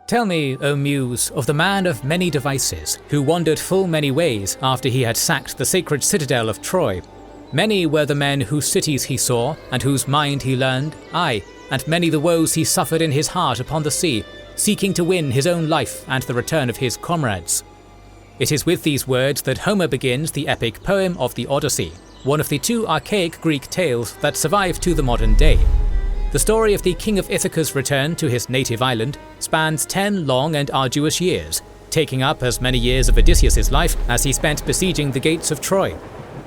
Tell me, O Muse, of the man of many devices, who wandered full many ways after he had sacked the sacred citadel of Troy. Many were the men whose cities he saw, and whose mind he learned, aye, and many the woes he suffered in his heart upon the sea, seeking to win his own life and the return of his comrades. It is with these words that Homer begins the epic poem of the Odyssey, one of the two archaic Greek tales that survive to the modern day. The story of the king of Ithaca's return to his native island spans 10 long and arduous years, taking up as many years of Odysseus' life as he spent besieging the gates of Troy.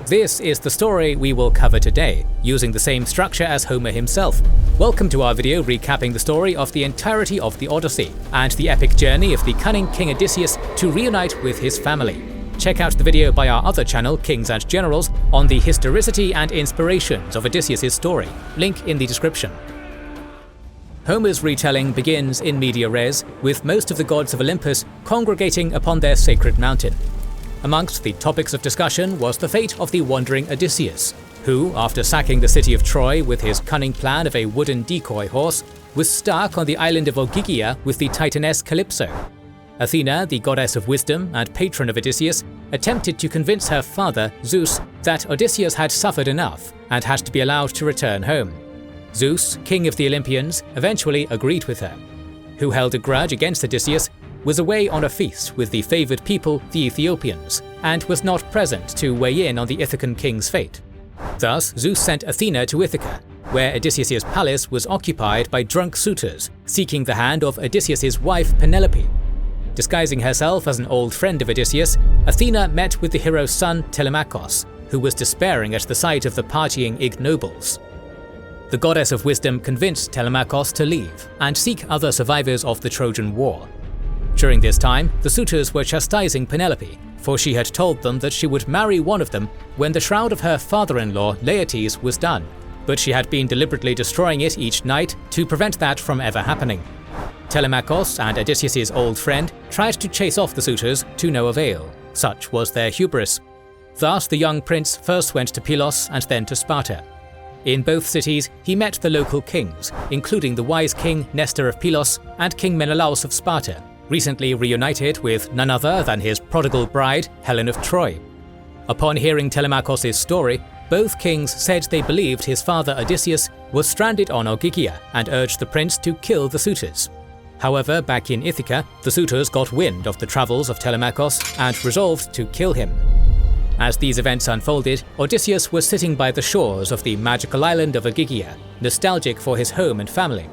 This is the story we will cover today, using the same structure as Homer himself. Welcome to our video recapping the story of the entirety of the Odyssey, and the epic journey of the cunning King Odysseus to reunite with his family. Check out the video by our other channel, Kings and Generals, on the historicity and inspirations of Odysseus' story, link in the description. Homer's retelling begins in media res, with most of the gods of Olympus congregating upon their sacred mountain. Amongst the topics of discussion was the fate of the wandering Odysseus, who, after sacking the city of Troy with his cunning plan of a wooden decoy horse, was stuck on the island of Ogygia with the titaness Calypso. Athena, the goddess of wisdom and patron of Odysseus, attempted to convince her father, Zeus, that Odysseus had suffered enough and had to be allowed to return home. Zeus, king of the Olympians, eventually agreed with her. Who held a grudge against Odysseus, was away on a feast with the favoured people, the Ethiopians, and was not present to weigh in on the Ithacan king's fate. Thus, Zeus sent Athena to Ithaca, where Odysseus' palace was occupied by drunk suitors, seeking the hand of Odysseus' wife Penelope. Disguising herself as an old friend of Odysseus, Athena met with the hero's son Telemachus, who was despairing at the sight of the partying ignobles. The goddess of wisdom convinced Telemachus to leave and seek other survivors of the Trojan War. During this time, the suitors were chastising Penelope, for she had told them that she would marry one of them when the shroud of her father-in-law Laertes was done, but she had been deliberately destroying it each night to prevent that from ever happening. Telemachus and Odysseus' old friend tried to chase off the suitors to no avail, such was their hubris. Thus the young prince first went to Pylos and then to Sparta. In both cities, he met the local kings, including the wise king Nestor of Pylos and King Menelaus of Sparta, recently reunited with none other than his prodigal bride, Helen of Troy. Upon hearing Telemachus' story, both kings said they believed his father Odysseus was stranded on Ogygia and urged the prince to kill the suitors. However, back in Ithaca, the suitors got wind of the travels of Telemachus and resolved to kill him. As these events unfolded, Odysseus was sitting by the shores of the magical island of Ogygia, nostalgic for his home and family.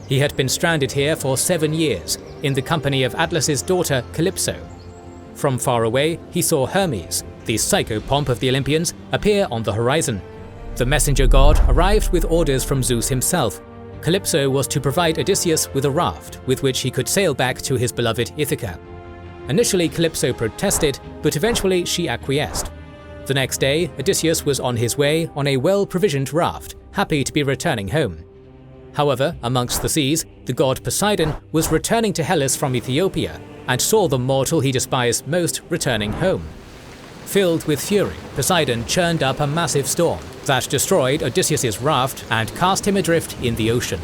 He had been stranded here for 7 years, in the company of Atlas's daughter Calypso. From far away, he saw Hermes, the psychopomp of the Olympians, appear on the horizon. The messenger god arrived with orders from Zeus himself. Calypso was to provide Odysseus with a raft with which he could sail back to his beloved Ithaca. Initially, Calypso protested, but eventually she acquiesced. The next day, Odysseus was on his way on a well-provisioned raft, happy to be returning home. However, amongst the seas, the god Poseidon was returning to Hellas from Ethiopia and saw the mortal he despised most returning home. Filled with fury, Poseidon churned up a massive storm that destroyed Odysseus' raft and cast him adrift in the ocean.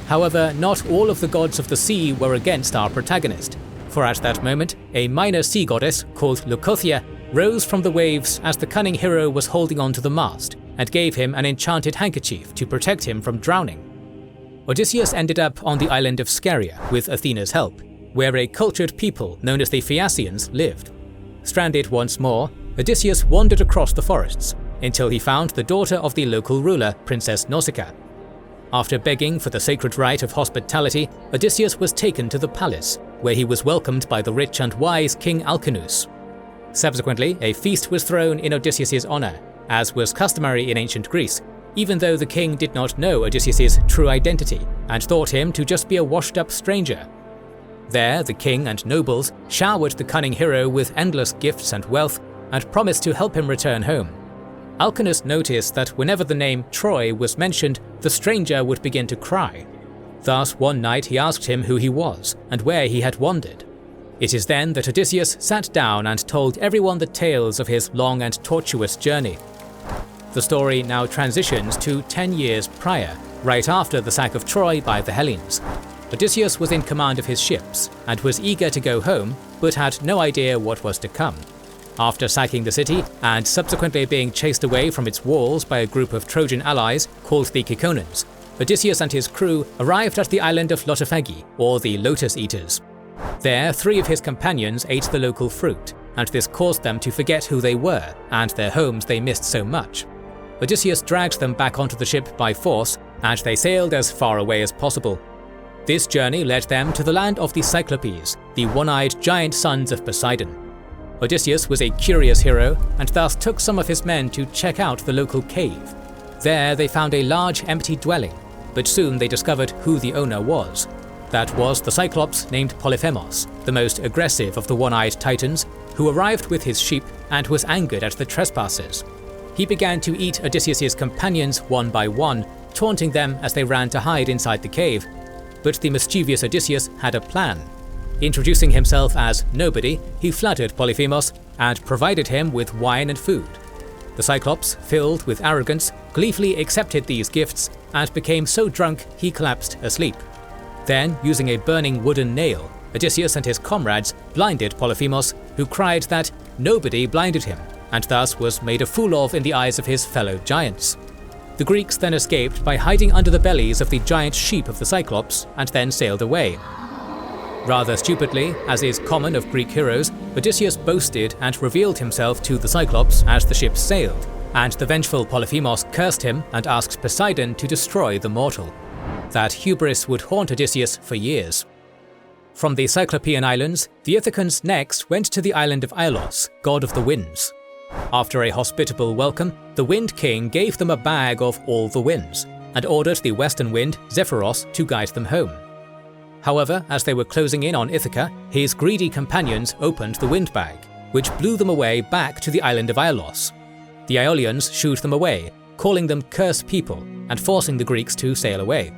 However, not all of the gods of the sea were against our protagonist, for at that moment, a minor sea goddess called Leucothea rose from the waves as the cunning hero was holding onto the mast and gave him an enchanted handkerchief to protect him from drowning. Odysseus ended up on the island of Scheria with Athena's help, where a cultured people known as the Phaeacians lived. Stranded once more, Odysseus wandered across the forests until he found the daughter of the local ruler, Princess Nausicaa. After begging for the sacred right of hospitality, Odysseus was taken to the palace, where he was welcomed by the rich and wise King Alcinous. Subsequently, a feast was thrown in Odysseus' honor, as was customary in ancient Greece, even though the king did not know Odysseus' true identity and thought him to just be a washed-up stranger. There, the king and nobles showered the cunning hero with endless gifts and wealth and promised to help him return home. Alcinous noticed that whenever the name Troy was mentioned, the stranger would begin to cry. Thus, one night he asked him who he was and where he had wandered. It is then that Odysseus sat down and told everyone the tales of his long and tortuous journey. The story now transitions to 10 years prior, right after the sack of Troy by the Hellenes. Odysseus was in command of his ships and was eager to go home, but had no idea what was to come. After sacking the city and subsequently being chased away from its walls by a group of Trojan allies called the Ciconans, Odysseus and his crew arrived at the island of Lotophagi, or the Lotus Eaters. There, 3 of his companions ate the local fruit, and this caused them to forget who they were and their homes they missed so much. Odysseus dragged them back onto the ship by force, and they sailed as far away as possible. This journey led them to the land of the Cyclopes, the one-eyed giant sons of Poseidon. Odysseus was a curious hero, and thus took some of his men to check out the local cave. There they found a large empty dwelling, but soon they discovered who the owner was. That was the Cyclops named Polyphemus, the most aggressive of the one-eyed titans, who arrived with his sheep and was angered at the trespassers. He began to eat Odysseus' companions one by one, taunting them as they ran to hide inside the cave. But the mischievous Odysseus had a plan. Introducing himself as Nobody, he flattered Polyphemus and provided him with wine and food. The Cyclops, filled with arrogance, gleefully accepted these gifts and became so drunk he collapsed asleep. Then, using a burning wooden nail, Odysseus and his comrades blinded Polyphemus, who cried that nobody blinded him, and thus was made a fool of in the eyes of his fellow giants. The Greeks then escaped by hiding under the bellies of the giant sheep of the Cyclops and then sailed away. Rather stupidly, as is common of Greek heroes, Odysseus boasted and revealed himself to the Cyclops as the ship sailed, and the vengeful Polyphemus cursed him and asked Poseidon to destroy the mortal. That hubris would haunt Odysseus for years. From the Cyclopean islands, the Ithacans next went to the island of Aeolus, god of the winds. After a hospitable welcome, the Wind King gave them a bag of all the winds, and ordered the western wind, Zephyros, to guide them home. However, as they were closing in on Ithaca, his greedy companions opened the wind bag, which blew them away back to the island of Aeolus. The Aeolians shooed them away, calling them cursed people, and forcing the Greeks to sail away.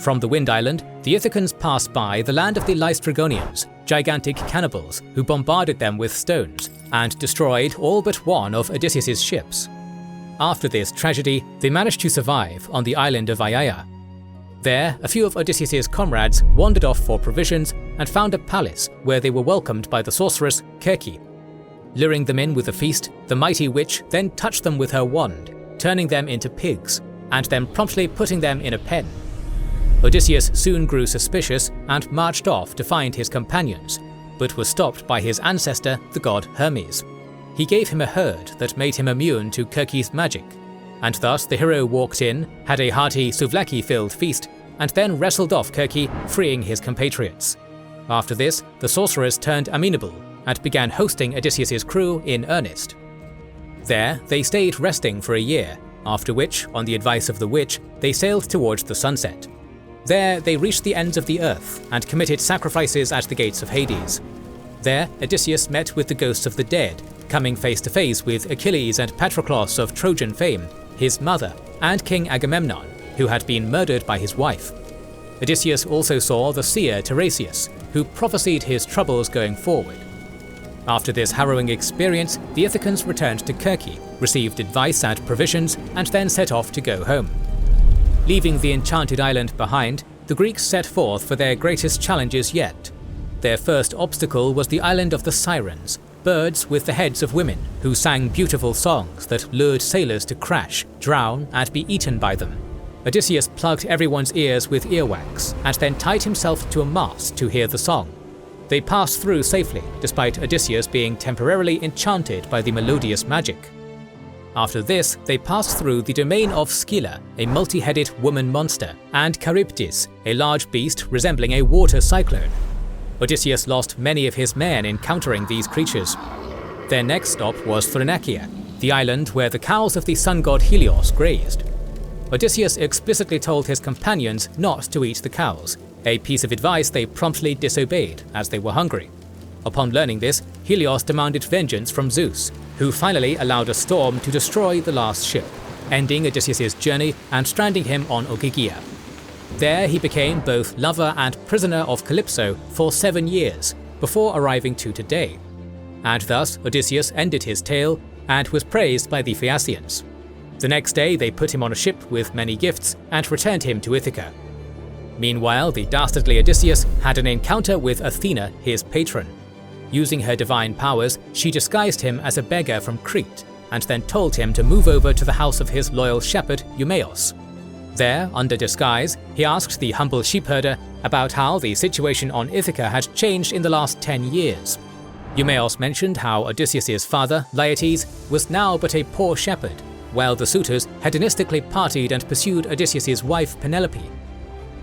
From the Wind Island, the Ithacans passed by the land of the Laestrygonians, gigantic cannibals who bombarded them with stones and destroyed all but one of Odysseus' ships. After this tragedy, they managed to survive on the island of Aiaia. There, a few of Odysseus' comrades wandered off for provisions and found a palace where they were welcomed by the sorceress Circe. Luring them in with a feast, the mighty witch then touched them with her wand, turning them into pigs, and then promptly putting them in a pen. Odysseus soon grew suspicious and marched off to find his companions, but was stopped by his ancestor, the god Hermes. He gave him a herd that made him immune to Circe's magic, and thus the hero walked in, had a hearty souvlaki-filled feast, and then wrestled off Circe, freeing his compatriots. After this, the sorcerers turned amenable and began hosting Odysseus' crew in earnest. There, they stayed resting for a year, after which, on the advice of the witch, they sailed towards the sunset. There, they reached the ends of the earth and committed sacrifices at the gates of Hades. There, Odysseus met with the ghosts of the dead, coming face to face with Achilles and Patroclus of Trojan fame, his mother, and King Agamemnon, who had been murdered by his wife. Odysseus also saw the seer Tiresias, who prophesied his troubles going forward. After this harrowing experience, the Ithacans returned to Circe, received advice and provisions, and then set off to go home. Leaving the enchanted island behind, the Greeks set forth for their greatest challenges yet. Their first obstacle was the island of the Sirens, birds with the heads of women who sang beautiful songs that lured sailors to crash, drown, and be eaten by them. Odysseus plugged everyone's ears with earwax and then tied himself to a mast to hear the song. They passed through safely, despite Odysseus being temporarily enchanted by the melodious magic. After this, they passed through the domain of Scylla, a multi-headed woman monster, and Charybdis, a large beast resembling a water cyclone. Odysseus lost many of his men encountering these creatures. Their next stop was Thrinacia, the island where the cows of the sun god Helios grazed. Odysseus explicitly told his companions not to eat the cows, a piece of advice they promptly disobeyed as they were hungry. Upon learning this, Helios demanded vengeance from Zeus, who finally allowed a storm to destroy the last ship, ending Odysseus' journey and stranding him on Ogygia. There he became both lover and prisoner of Calypso for 7 years, before arriving to today. And thus Odysseus ended his tale and was praised by the Phaeacians. The next day they put him on a ship with many gifts and returned him to Ithaca. Meanwhile, the dastardly Odysseus had an encounter with Athena, his patron. Using her divine powers, she disguised him as a beggar from Crete, and then told him to move over to the house of his loyal shepherd, Eumaeus. There, under disguise, he asked the humble sheepherder about how the situation on Ithaca had changed in the last 10 years. Eumaeus mentioned how Odysseus' father, Laertes, was now but a poor shepherd, while the suitors hedonistically partied and pursued Odysseus' wife Penelope.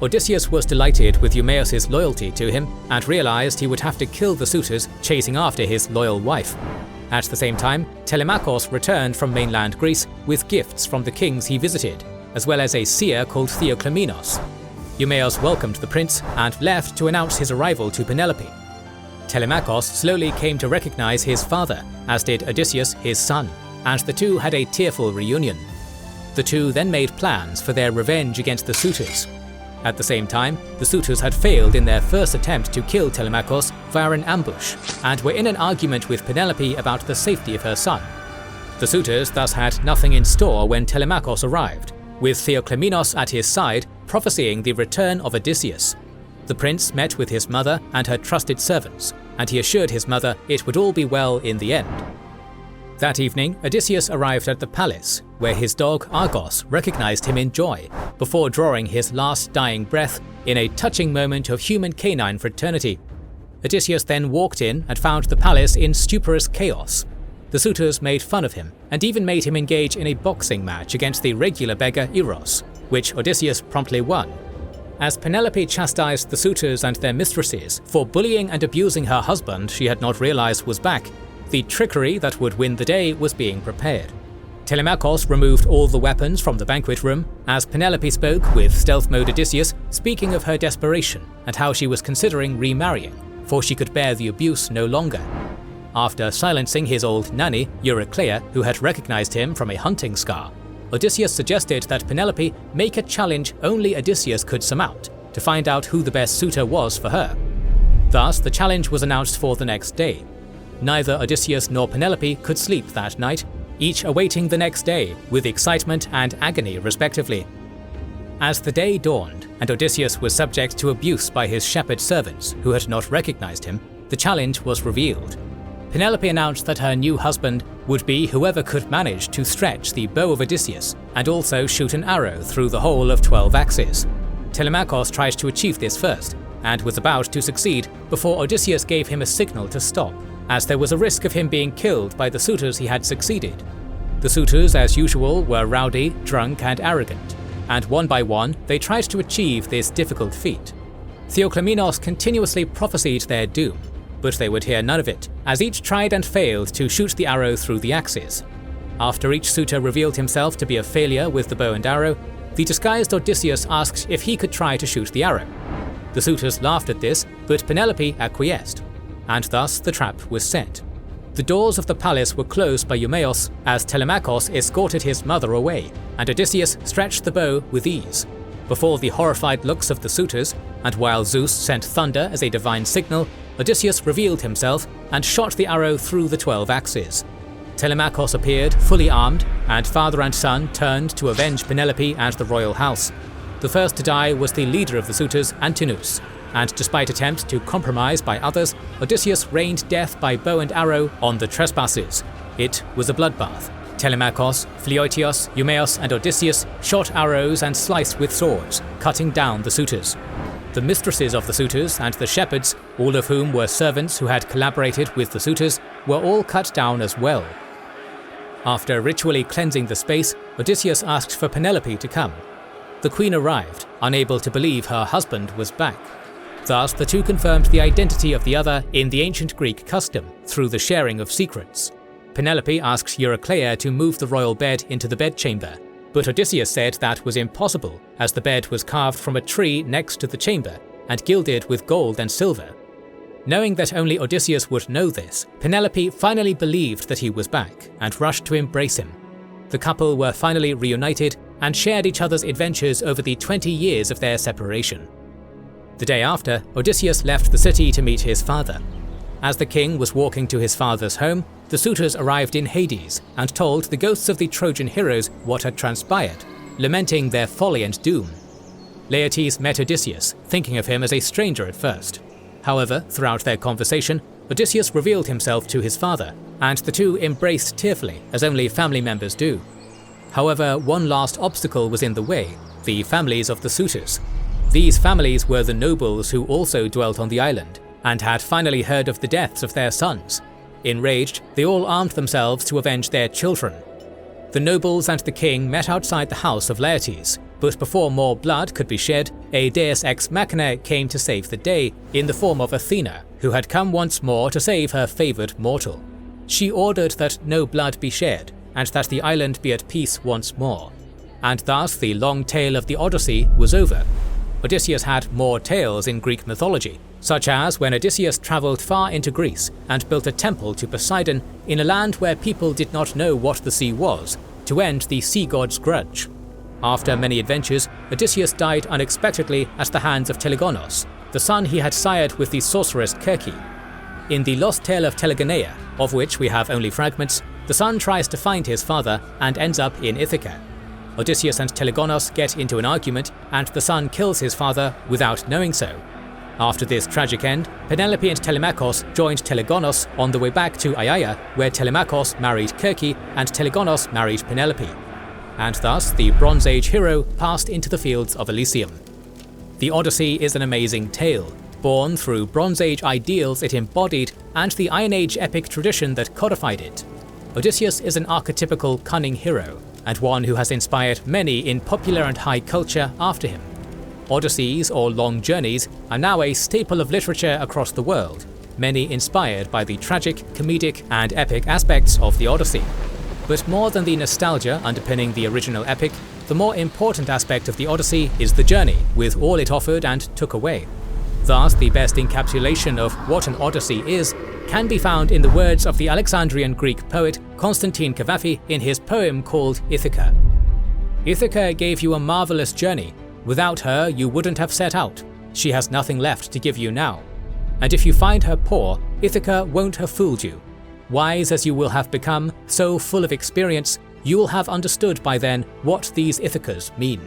Odysseus was delighted with Eumaeus' loyalty to him and realized he would have to kill the suitors chasing after his loyal wife. At the same time, Telemachus returned from mainland Greece with gifts from the kings he visited, as well as a seer called Theoclymenos. Eumaeus welcomed the prince and left to announce his arrival to Penelope. Telemachus slowly came to recognize his father, as did Odysseus his son, and the two had a tearful reunion. The two then made plans for their revenge against the suitors. At the same time, the suitors had failed in their first attempt to kill Telemachus via an ambush, and were in an argument with Penelope about the safety of her son. The suitors thus had nothing in store when Telemachus arrived, with Theoclymenos at his side prophesying the return of Odysseus. The prince met with his mother and her trusted servants, and he assured his mother it would all be well in the end. That evening, Odysseus arrived at the palace, where his dog Argos recognized him in joy, before drawing his last dying breath in a touching moment of human canine fraternity. Odysseus then walked in and found the palace in stuporous chaos. The suitors made fun of him, and even made him engage in a boxing match against the regular beggar Eros, which Odysseus promptly won. As Penelope chastised the suitors and their mistresses for bullying and abusing her husband she had not realized was back, the trickery that would win the day was being prepared. Telemachus removed all the weapons from the banquet room as Penelope spoke with stealth mode Odysseus, speaking of her desperation and how she was considering remarrying, for she could bear the abuse no longer. After silencing his old nanny, Euryclea, who had recognized him from a hunting scar, Odysseus suggested that Penelope make a challenge only Odysseus could surmount to find out who the best suitor was for her. Thus, the challenge was announced for the next day. Neither Odysseus nor Penelope could sleep that night, each awaiting the next day with excitement and agony respectively. As the day dawned, and Odysseus was subject to abuse by his shepherd servants who had not recognized him, the challenge was revealed. Penelope announced that her new husband would be whoever could manage to stretch the bow of Odysseus and also shoot an arrow through the hole of 12 axes. Telemachus tried to achieve this first, and was about to succeed before Odysseus gave him a signal to stop, as there was a risk of him being killed by the suitors he had succeeded. The suitors, as usual, were rowdy, drunk, and arrogant, and one by one they tried to achieve this difficult feat. Theoclymenos continuously prophesied their doom, but they would hear none of it, as each tried and failed to shoot the arrow through the axes. After each suitor revealed himself to be a failure with the bow and arrow, the disguised Odysseus asked if he could try to shoot the arrow. The suitors laughed at this, but Penelope acquiesced, and thus the trap was set. The doors of the palace were closed by Eumaeus as Telemachus escorted his mother away, and Odysseus stretched the bow with ease. Before the horrified looks of the suitors, and while Zeus sent thunder as a divine signal, Odysseus revealed himself and shot the arrow through the 12 axes. Telemachus appeared fully armed, and father and son turned to avenge Penelope and the royal house. The first to die was the leader of the suitors, Antinous, and despite attempts to compromise by others, Odysseus rained death by bow and arrow on the trespassers. It was a bloodbath. Telemachus, Phleotios, Eumaeus, and Odysseus shot arrows and sliced with swords, cutting down the suitors. The mistresses of the suitors and the shepherds, all of whom were servants who had collaborated with the suitors, were all cut down as well. After ritually cleansing the space, Odysseus asked for Penelope to come. The queen arrived, unable to believe her husband was back. Thus, the two confirmed the identity of the other in the ancient Greek custom, through the sharing of secrets. Penelope asked Euryclea to move the royal bed into the bedchamber, but Odysseus said that was impossible, as the bed was carved from a tree next to the chamber and gilded with gold and silver. Knowing that only Odysseus would know this, Penelope finally believed that he was back and rushed to embrace him. The couple were finally reunited and shared each other's adventures over the 20 years of their separation. The day after, Odysseus left the city to meet his father. As the king was walking to his father's home, the suitors arrived in Hades and told the ghosts of the Trojan heroes what had transpired, lamenting their folly and doom. Laertes met Odysseus, thinking of him as a stranger at first. However, throughout their conversation, Odysseus revealed himself to his father, and the two embraced tearfully, as only family members do. However, one last obstacle was in the way: the families of the suitors. These families were the nobles who also dwelt on the island, and had finally heard of the deaths of their sons. Enraged, they all armed themselves to avenge their children. The nobles and the king met outside the house of Laertes, but before more blood could be shed, a deus ex machina came to save the day in the form of Athena, who had come once more to save her favoured mortal. She ordered that no blood be shed, and that the island be at peace once more. And thus the long tale of the Odyssey was over. Odysseus had more tales in Greek mythology, such as when Odysseus travelled far into Greece and built a temple to Poseidon in a land where people did not know what the sea was, to end the sea god's grudge. After many adventures, Odysseus died unexpectedly at the hands of Telegonos, the son he had sired with the sorceress Kirke. In the lost tale of Telegonea, of which we have only fragments, the son tries to find his father and ends up in Ithaca. Odysseus and Telegonos get into an argument, and the son kills his father without knowing so. After this tragic end, Penelope and Telemachus joined Telegonos on the way back to Aiaia, where Telemachus married Kirke and Telegonos married Penelope. And thus the Bronze Age hero passed into the fields of Elysium. The Odyssey is an amazing tale, born through Bronze Age ideals it embodied and the Iron Age epic tradition that codified it. Odysseus is an archetypical cunning hero, and one who has inspired many in popular and high culture after him. Odysseys, or long journeys, are now a staple of literature across the world, many inspired by the tragic, comedic, and epic aspects of the Odyssey. But more than the nostalgia underpinning the original epic, the more important aspect of the Odyssey is the journey, with all it offered and took away. Thus, the best encapsulation of what an Odyssey is can be found in the words of the Alexandrian Greek poet Constantine Cavafy in his poem called Ithaca. Ithaca gave you a marvelous journey. Without her, you wouldn't have set out. She has nothing left to give you now. And if you find her poor, Ithaca won't have fooled you. Wise as you will have become, so full of experience, you will have understood by then what these Ithacas mean.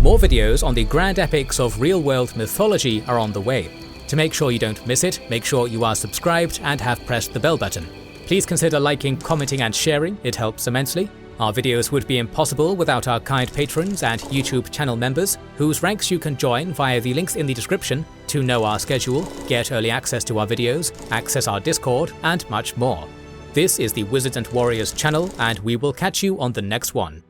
More videos on the grand epics of real-world mythology are on the way. To make sure you don't miss it, make sure you are subscribed and have pressed the bell button. Please consider liking, commenting and sharing, it helps immensely. Our videos would be impossible without our kind patrons and YouTube channel members, whose ranks you can join via the links in the description to know our schedule, get early access to our videos, access our Discord, and much more. This is the Wizards and Warriors channel, and we will catch you on the next one.